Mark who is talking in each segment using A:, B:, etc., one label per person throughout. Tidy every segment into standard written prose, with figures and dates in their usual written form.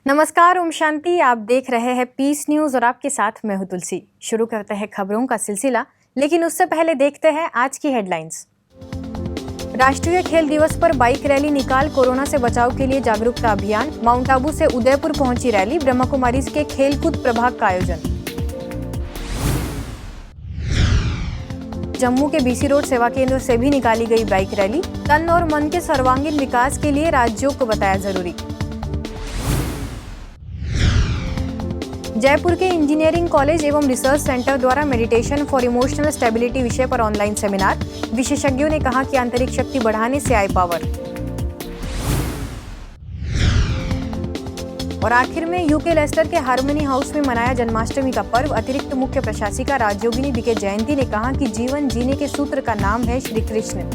A: नमस्कार, ओम शांति। आप देख रहे हैं पीस न्यूज और आपके साथ मैं हूं तुलसी। शुरू करते हैं खबरों का सिलसिला, लेकिन उससे पहले देखते हैं आज की हेडलाइंस। राष्ट्रीय खेल दिवस पर बाइक रैली निकाल कोरोना से बचाव के लिए जागरूकता अभियान। माउंट आबू से उदयपुर पहुंची रैली। ब्रह्मा कुमारी के खेलकूद प्रभाग का आयोजन। जम्मू के बीसी रोड सेवा केंद्र से भी निकाली गई बाइक रैली। तन और मन के सर्वांगीण विकास के लिए राज्यों को बताया जरूरी। जयपुर के इंजीनियरिंग कॉलेज एवं रिसर्च सेंटर द्वारा मेडिटेशन फॉर इमोशनल स्टेबिलिटी विषय पर ऑनलाइन सेमिनार। विशेषज्ञों ने कहा कि आंतरिक शक्ति बढ़ाने से आए पावर। और आखिर में यूके लेस्टर के हार्मनी हाउस में मनाया जन्माष्टमी का पर्व। अतिरिक्त मुख्य प्रशासिका राजयोगिनी बीके जयंती ने कहा कि जीवन जीने के सूत्र का नाम है Shri Krishna.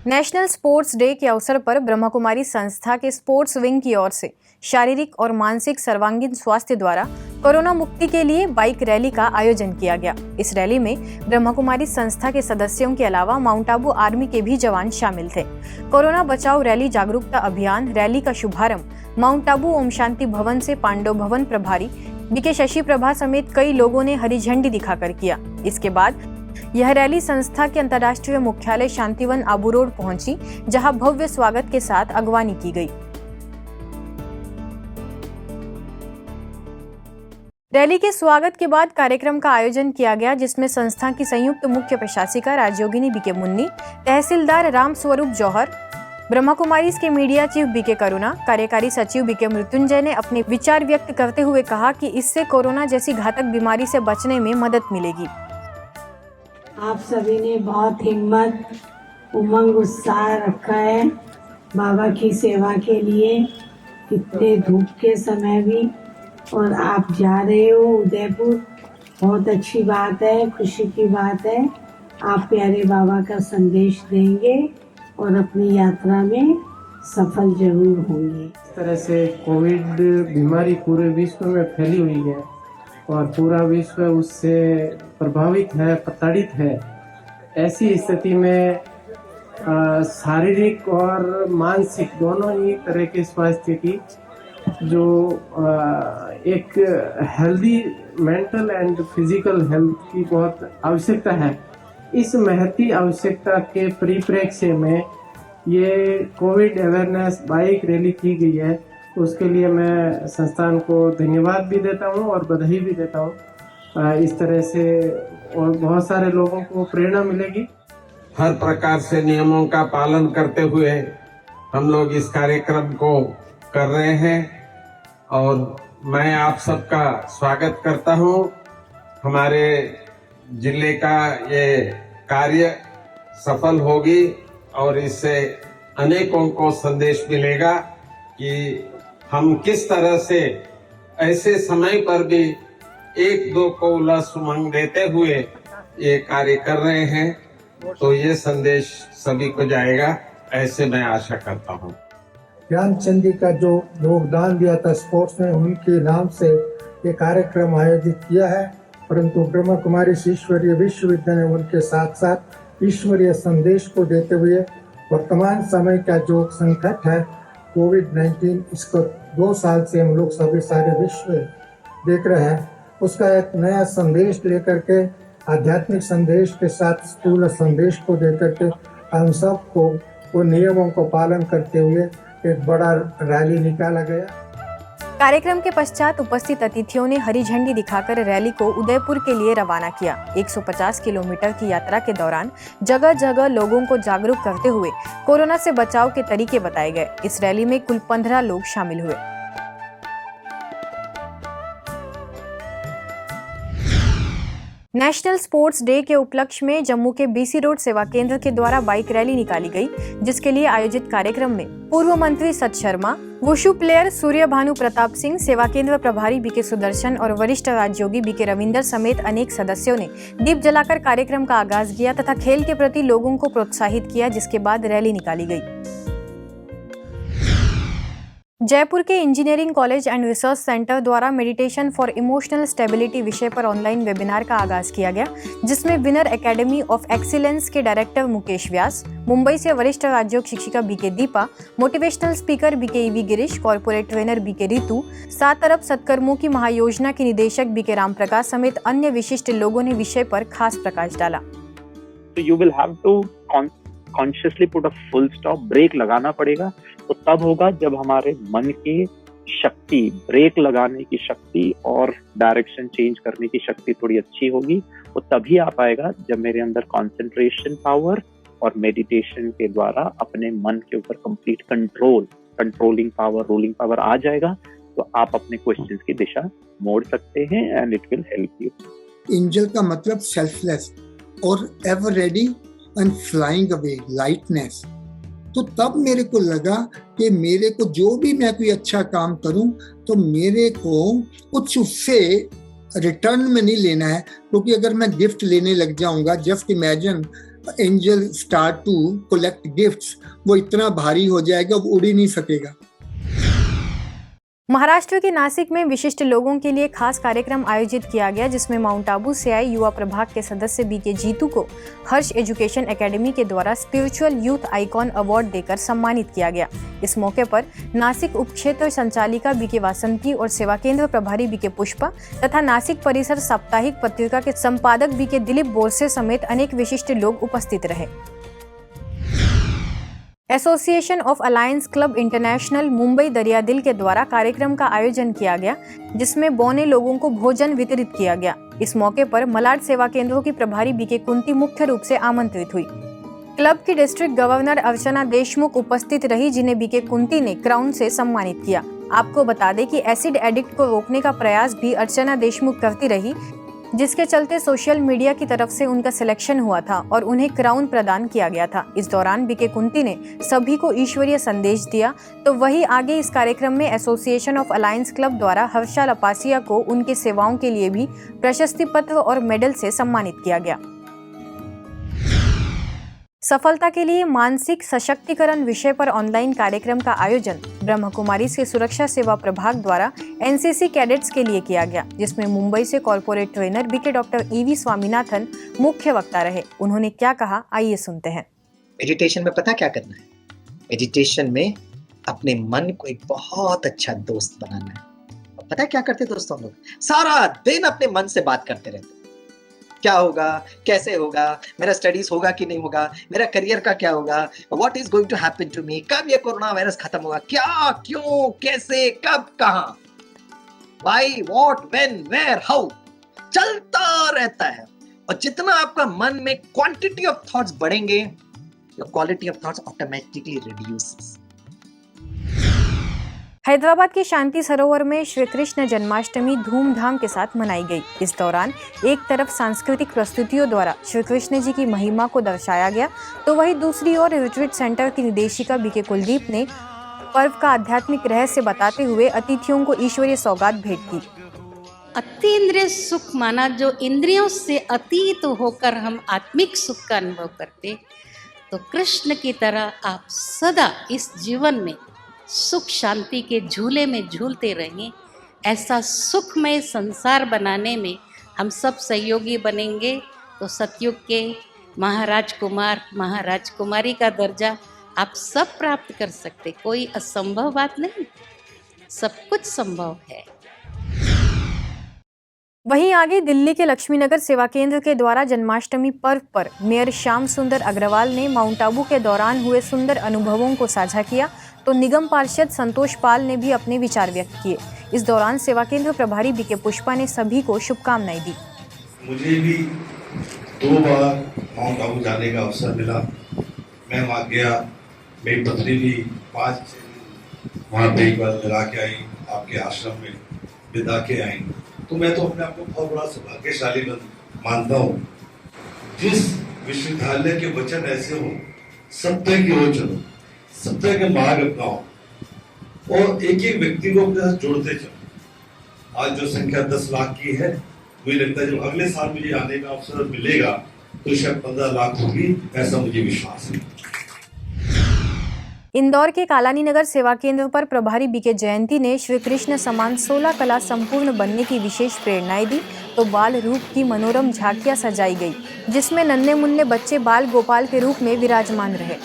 A: National sports day के अवसर पर ब्रह्मा कुमारी संस्था के स्पोर्ट्स विंग की ओर से शारीरिक और मानसिक सर्वांगीण स्वास्थ्य द्वारा कोरोना मुक्ति के लिए बाइक रैली का आयोजन किया गया। इस रैली में ब्रह्मा कुमारी संस्था के सदस्यों के अलावा माउंट आबू आर्मी के भी जवान शामिल थे। कोरोना बचाओ रैली जागरूकता अभियान रैली का शुभारंभ माउंट आबू ओम शांति भवन से पांडव भवन प्रभारी बीके शशि प्रभा समेत कई लोगों ने हरी झंडी दिखाकर किया। इसके बाद यह रैली संस्था के अंतर्राष्ट्रीय मुख्यालय शांतिवन आबू रोड पहुंची, जहां भव्य स्वागत के साथ अगवानी की गई। रैली के स्वागत के बाद कार्यक्रम का आयोजन किया गया, जिसमें संस्था की संयुक्त मुख्य प्रशासिका राजयोगिनी बीके मुन्नी, तहसीलदार राम स्वरूप जौहर, ब्रह्मा कुमारी के मीडिया चीफ बीके करुणा, कार्यकारी सचिव बीके मृत्युंजय ने अपने विचार व्यक्त करते हुए कहा कि इससे कोरोना जैसी घातक बीमारी से बचने में मदद मिलेगी।
B: आप सभी ने बहुत हिम्मत, उमंग, उत्साह रखा है बाबा की सेवा के लिए, इतने धूप के समय भी, और आप जा रहे हो उदयपुर। बहुत अच्छी बात है, खुशी की बात है। आप प्यारे बाबा का संदेश देंगे और अपनी यात्रा में सफल जरूर होंगे।
C: इस तरह से कोविड बीमारी पूरे विश्व में फैली हुई है और पूरा विश्व उससे प्रभावित है, प्रताड़ित है। ऐसी स्थिति में शारीरिक और मानसिक दोनों ही तरह के स्वास्थ्य की जो एक healthy mental and physical health की बहुत आवश्यकता है। इस महती आवश्यकता के परिप्रेक्ष्य में ये कोविड अवेयरनेस बाइक रैली की गई है। उसके लिए मैं संस्थान को धन्यवाद भी देता हूँ और बधाई भी देता हूँ। इस तरह से और बहुत सारे लोगों को प्रेरणा मिलेगी।
D: हर प्रकार से नियमों का पालन करते हुए हम लोग इस कार्यक्रम को कर रहे हैं और मैं आप सबका स्वागत करता हूँ। हमारे जिले का ये कार्य सफल होगी और इससे अनेकों को संदेश मिलेगा कि हम किस तरह से ऐसे समय पर भी एक दो को उल्लास उमंग देते हुए ये कार्य कर रहे हैं। तो ये संदेश सभी को जाएगा, ऐसे मैं आशा करता हूँ।
E: ध्यानचंद जी का जो योगदान दिया था स्पोर्ट्स में, उनके नाम से ये कार्यक्रम आयोजित किया है। परंतु ब्रह्मा कुमारी ईश्वरीय विश्वविद्यालय ने उनके साथ साथ ईश्वरीय संदेश को देते हुए वर्तमान समय का जो संकट है कोविड-19, इसको 2 साल से हम लोग सभी सारे विश्व देख रहे हैं, उसका एक नया संदेश लेकर के, आध्यात्मिक संदेश के साथ स्थूल संदेश को देकर के हम सबको वो नियमों को पालन करते हुए एक बड़ा रैली निकाला गया।
A: कार्यक्रम के पश्चात उपस्थित अतिथियों ने हरी झंडी दिखाकर रैली को उदयपुर के लिए रवाना किया। 150 किलोमीटर की यात्रा के दौरान जगह जगह लोगों को जागरूक करते हुए कोरोना से बचाव के तरीके बताए गए। इस रैली में कुल 15 लोग शामिल हुए। नेशनल स्पोर्ट्स डे के उपलक्ष्य में जम्मू के बीसी रोड सेवा केंद्र के द्वारा बाइक रैली निकाली गई, जिसके लिए आयोजित कार्यक्रम में पूर्व मंत्री सत शर्मा, वुशु प्लेयर सूर्य भानु प्रताप सिंह, सेवा केंद्र प्रभारी बीके सुदर्शन और वरिष्ठ राजयोगी बीके रविंदर समेत अनेक सदस्यों ने दीप जलाकर कार्यक्रम का आगाज किया तथा खेल के प्रति लोगों को प्रोत्साहित किया, जिसके बाद रैली निकाली गई। जयपुर के engineering college and research centre द्वारा मेडिटेशन फॉर इमोशनल स्टेबिलिटी विषय पर ऑनलाइन वेबिनार का आगाज किया गया, जिसमें विनर एकेडमी ऑफ एक्सीलेंस के डायरेक्टर मुकेश व्यास, मुंबई से वरिष्ठ राज्योग शिक्षिका BK Deepa, motivational speaker BK EV Girish, corporate trainer BK Ritu, 7 अरब सत्कर्मों की महायोजना के निदेशक बीके राम प्रकाश समेत अन्य विशिष्ट लोगों ने विषय पर खास प्रकाश डाला।
F: तो you will have to consciously put a full stop, break लगाना पड़ेगा। तो तब होगा जब हमारे मन की शक्ति, ब्रेक लगाने की शक्ति और डायरेक्शन चेंज करने की शक्ति थोड़ी अच्छी होगी। वो तभी आ पाएगा जब मेरे अंदर कंसंट्रेशन पावर और मेडिटेशन के द्वारा अपने मन के ऊपर complete controlling power, ruling power आ जाएगा। तो आप अपने क्वेश्चंस की दिशा मोड़ सकते हैं and it will help you.
G: Angel का मतलब सेल्फलेस और ever ready and flying away, lightness. तो तब मेरे को लगा कि मेरे को जो भी मैं कोई अच्छा काम करूं तो मेरे को कुछ उससे रिटर्न में नहीं लेना है, क्योंकि अगर मैं गिफ्ट लेने लग जाऊंगा, just imagine angel start to collect gifts, वो इतना भारी हो जाएगा वो उड़ ही नहीं सकेगा।
A: महाराष्ट्र के नासिक में विशिष्ट लोगों के लिए खास कार्यक्रम आयोजित किया गया, जिसमें माउंट आबू से आए युवा प्रभाग के सदस्य बीके जीतू को हर्ष एजुकेशन एकेडमी के द्वारा स्पिरिचुअल यूथ आइकॉन अवार्ड देकर सम्मानित किया गया। इस मौके पर नासिक उपक्षेत्र संचालिका बीके वासंती और सेवा केंद्र प्रभारी बीके पुष्पा तथा नासिक परिसर साप्ताहिक पत्रिका के संपादक बीके दिलीप बोरसे समेत अनेक विशिष्ट लोग उपस्थित रहे। Association of alliance club international Mumbai दरियादिल के द्वारा कार्यक्रम का आयोजन किया गया, जिसमें बौने लोगों को भोजन वितरित किया गया। इस मौके पर मलाड सेवा केंद्रों की प्रभारी बीके कुंती मुख्य रूप से आमंत्रित हुई। क्लब की डिस्ट्रिक्ट गवर्नर अर्चना देशमुख उपस्थित रही, जिन्हें बीके कुंती ने क्राउन से सम्मानित किया। आपको बता दें कि एसिड एडिक्ट को रोकने का प्रयास भी अर्चना देशमुख करती रही, जिसके चलते सोशल मीडिया की तरफ से उनका सिलेक्शन हुआ था और उन्हें क्राउन प्रदान किया गया था। इस दौरान बीके कुंती ने सभी को ईश्वरीय संदेश दिया। तो वहीं आगे इस कार्यक्रम में एसोसिएशन ऑफ अलायंस क्लब द्वारा हर्षा लपासिया को उनकी सेवाओं के लिए भी प्रशस्ति पत्र और मेडल से सम्मानित किया गया। सफलता के लिए मानसिक सशक्तिकरण विषय पर ऑनलाइन कार्यक्रम का आयोजन ब्रह्म कुमारी के सुरक्षा सेवा प्रभाग द्वारा एनसीसी कैडेट्स के लिए किया गया, जिसमें मुंबई से corporate trainer BK doctor EV Swaminathan मुख्य वक्ता रहे। उन्होंने क्या कहा, आइए सुनते हैं।
H: मेडिटेशन में पता क्या करना है? मेडिटेशन में अपने मन को एक बहुत अच्छा दोस्त बनाना है। पता है क्या करते दोस्तों, हम लोग सारा दिन अपने मन से बात करते रहते, क्या होगा, कैसे होगा, मेरा स्टडीज होगा कि नहीं होगा, मेरा करियर का क्या होगा, what is going to happen to me, कब ये कोरोना वायरस खत्म होगा, क्या, क्यों, कैसे, कब, कहां, why, what, when, where, how, चलता रहता है। और जितना आपका मन में क्वांटिटी ऑफ थॉट्स बढ़ेंगे, your quality of thoughts automatically reduces.
A: Hyderabad के शांति सरोवर में श्री कृष्ण जन्माष्टमी धूमधाम के साथ मनाई गई। इस दौरान एक तरफ सांस्कृतिक प्रस्तुतियों द्वारा श्री कृष्ण जी की महिमा को दर्शाया गया, तो वहीं दूसरी ओर रिट्रीट सेंटर की निदेशिका बीके कुलदीप ने पर्व का आध्यात्मिक रहस्य बताते हुए अतिथियों को ईश्वरीय सौगात भेंट की।
I: अतीन्द्रिय सुख माना, जो इंद्रियों से अतीत होकर हम आत्मिक सुख का अनुभव करते, तो कृष्ण की तरह आप सदा इस जीवन में सुख शांति के झूले में झूलते रहें। ऐसा सुखमय संसार बनाने में हम सब सहयोगी बनेंगे तो सतयुग के महाराज कुमार, महाराज कुमारी का दर्जा आप सब प्राप्त कर सकते। कोई असंभव बात नहीं, सब कुछ संभव है।
A: वहीं आगे दिल्ली के लक्ष्मीनगर सेवा केंद्र के द्वारा जन्माष्टमी पर्व पर मेयर श्याम सुंदर अग्रवाल ने माउंट आबू के दौरान हुए सुंदर अनुभवों को साझा किया, तो निगम पार्षद संतोष पाल ने भी अपने विचार व्यक्त किए। इस दौरान सेवा केंद्र प्रभारी बीके पुष्पा ने सभी को शुभकामनाएं दी।
J: मुझे भी 2 बार माउंट आबू जाने का अवसर मिला। मैं वहाँ गया, मेरी पत्नी भी 5 वहाँ पे एक बार मिला के आई, आपके आश्रम में बिता के आई। तो मैं तो अपने आप को बहुत बड़ा सौभाग्यशाली मानता हूँ। जिस विश्वविद्यालय के वचन ऐसे हो, सत्य की ओर चलो, सत्य के मार्ग अपनाओ और एक एक व्यक्ति को अपने साथ जोड़ते चलो। आज जो संख्या 10 लाख की है, मुझे लगता है जब अगले साल मुझे आने का अवसर मिलेगा तो शायद 15 लाख होगी, ऐसा मुझे विश्वास है।
A: इंदौर के कालानी नगर सेवा केंद्र पर प्रभारी बीके जयंती ने श्री कृष्ण समान 16 कला संपूर्ण बनने की विशेष प्रेरणाएं दी तो बाल रूप की मनोरम झांकियां सजाई गई, जिसमें नन्हे मुन्ने बच्चे बाल गोपाल के रूप में विराजमान रहे।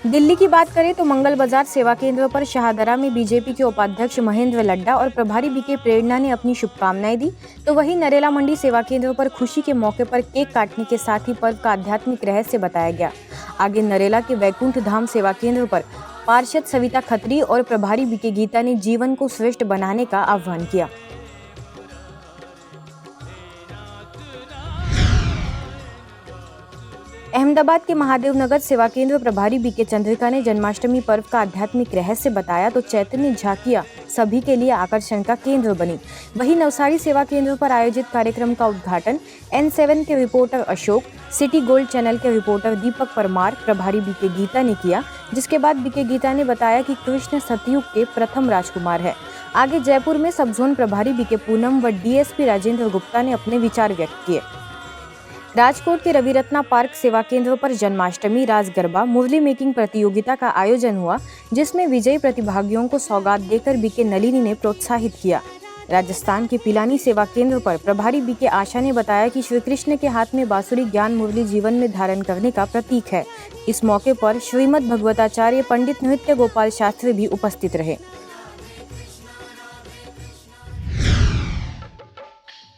A: दिल्ली की बात करें तो मंगल बाजार सेवा केंद्र पर शाहदरा में बीजेपी के उपाध्यक्ष महेंद्र लड्डा और प्रभारी बीके प्रेरणा ने अपनी शुभकामनाएं दी, तो वहीं नरेला मंडी सेवा केंद्र पर खुशी के मौके पर केक काटने के साथ ही पर्व का आध्यात्मिक रहस्य बताया गया। आगे नरेला के वैकुंठ धाम सेवा केंद्र पर पार्षद सविता खत्री और प्रभारी बीके गीता ने जीवन को श्रेष्ठ बनाने का आह्वान किया। अहमदाबाद के महादेव नगर सेवा केंद्र प्रभारी बीके चंद्रिका ने जन्माष्टमी पर्व का आध्यात्मिक रहस्य बताया तो चैतन्य झांकियां सभी के लिए आकर्षण का केंद्र बनी। वहीं नवसारी सेवा केंद्र पर आयोजित कार्यक्रम का उद्घाटन N7 के reporter Ashok, city gold channel के रिपोर्टर दीपक परमार, प्रभारी बीके गीता ने किया, जिसके बाद बीके गीता ने बताया कि कृष्ण सतयुग के प्रथम राजकुमार है। आगे जयपुर में सब जोन प्रभारी बीके पूनम व DSP राजेंद्र गुप्ता ने अपने विचार व्यक्त किए। राजकोट के रविरत्ना पार्क सेवा केंद्र पर जन्माष्टमी रास गरबा मुरली मेकिंग प्रतियोगिता का आयोजन हुआ, जिसमें विजयी प्रतिभागियों को सौगात देकर बीके नलिनी ने प्रोत्साहित किया। राजस्थान के पिलानी सेवा केंद्र पर प्रभारी बीके आशा ने बताया कि श्री कृष्ण के हाथ में बांसुरी ज्ञान मुरली जीवन में धारण करने का प्रतीक है। इस मौके पर श्रीमद भगवताचार्य पंडित नृत्य गोपाल शास्त्री भी उपस्थित रहे।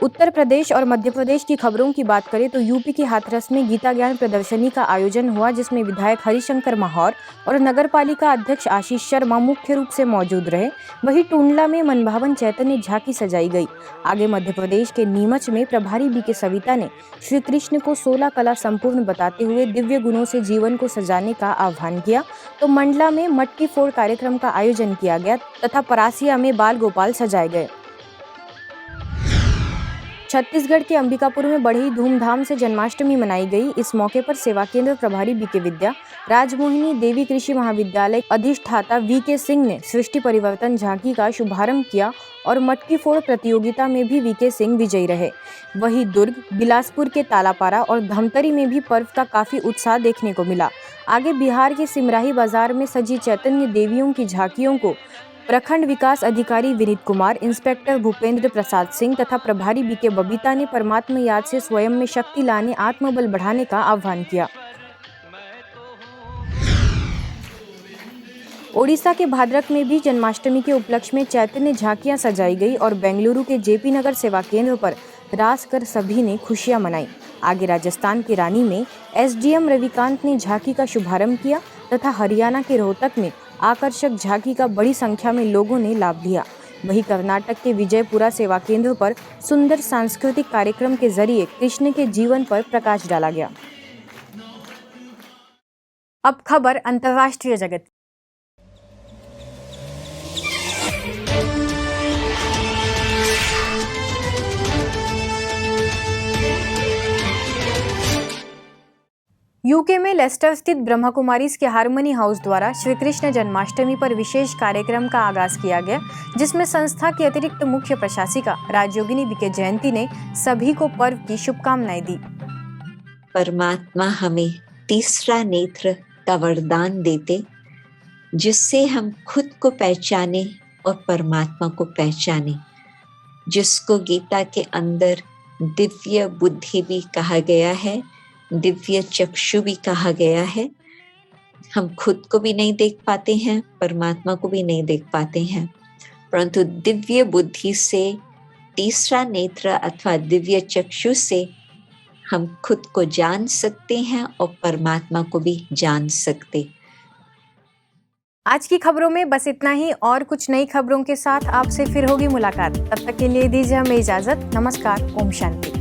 A: उत्तर प्रदेश और मध्य प्रदेश की खबरों की बात करें तो यूपी के हाथरस में गीता ज्ञान प्रदर्शनी का आयोजन हुआ, जिसमें विधायक हरिशंकर माहौर और नगर पालिका अध्यक्ष आशीष शर्मा मुख्य रूप से मौजूद रहे। वहीं टूंडला में मनभावन चैतन्य झांकी सजाई गई। आगे मध्य प्रदेश के नीमच में प्रभारी बीके सविता ने श्री कृष्ण को 16 कला संपूर्ण बताते हुए दिव्य गुणों से जीवन को सजाने का आह्वान किया, तो मंडला में मटकी फोड़ कार्यक्रम का आयोजन किया गया तथा परासिया में बाल गोपाल सजाए गए। छत्तीसगढ़ के अंबिकापुर में बड़ी धूमधाम से जन्माष्टमी मनाई गई। इस मौके पर सेवा केंद्र प्रभारी बीके विद्या, राजमोहिनी देवी कृषि महाविद्यालय अधिष्ठाता वीके सिंह ने सृष्टि परिवर्तन झांकी का शुभारंभ किया और मटकी फोड़ प्रतियोगिता में भी वीके सिंह विजयी रहे। वहीं दुर्ग, बिलासपुर के तालापारा और धमतरी में भी पर्व का काफी उत्साह देखने को मिला। आगे बिहार के सिमराही बाजार में सजी चैतन्य देवियों की झांकियों को प्रखंड विकास अधिकारी विनीत कुमार, इंस्पेक्टर भूपेंद्र प्रसाद सिंह तथा प्रभारी बीके बबीता ने परमात्मा याद से स्वयं में शक्ति लाने, आत्मबल बढ़ाने का आह्वान किया। ओडिशा के भाद्रक में भी जन्माष्टमी के उपलक्ष्य में चैतन्य झांकियां सजाई गई और बेंगलुरु के जेपी नगर सेवा केंद्र पर रास कर सभी ने खुशियां मनाई। आगे राजस्थान के रानी में SDM रविकांत ने झांकी का शुभारंभ किया तथा हरियाणा के रोहतक में आकर्षक झांकी का बड़ी संख्या में लोगों ने लाभ लिया। वहीं कर्नाटक के विजयपुरा सेवा केंद्र पर सुंदर सांस्कृतिक कार्यक्रम के जरिए कृष्ण के जीवन पर प्रकाश डाला गया। अब खबर अंतर्राष्ट्रीय जगत। यूके में लेस्टर स्थित ब्रह्मा कुमारीज के हार्मनी हाउस द्वारा श्री कृष्ण जन्माष्टमी पर विशेष कार्यक्रम का आगाज किया गया, जिसमें संस्था की अतिरिक्त मुख्य प्रशासिका राजयोगिनी बीके जयंती ने सभी को पर्व की शुभकामनाएं दी।
K: परमात्मा हमें तीसरा नेत्र का वरदान देते, जिससे हम खुद को पहचाने और परमात्मा को पहचाने, जिसको गीता के अंदर दिव्य बुद्धि भी कहा गया है, दिव्य चक्षु भी कहा गया है। हम खुद को भी नहीं देख पाते हैं, परमात्मा को भी नहीं देख पाते हैं, परंतु दिव्य बुद्धि से, तीसरा नेत्र अथवा दिव्य चक्षु से हम खुद को जान सकते हैं और परमात्मा को भी जान सकते।
A: आज की खबरों में बस इतना ही, और कुछ नई खबरों के साथ आपसे फिर होगी मुलाकात। तब तक के लिए दीजिए हमें इजाजत। नमस्कार। ओम शांति।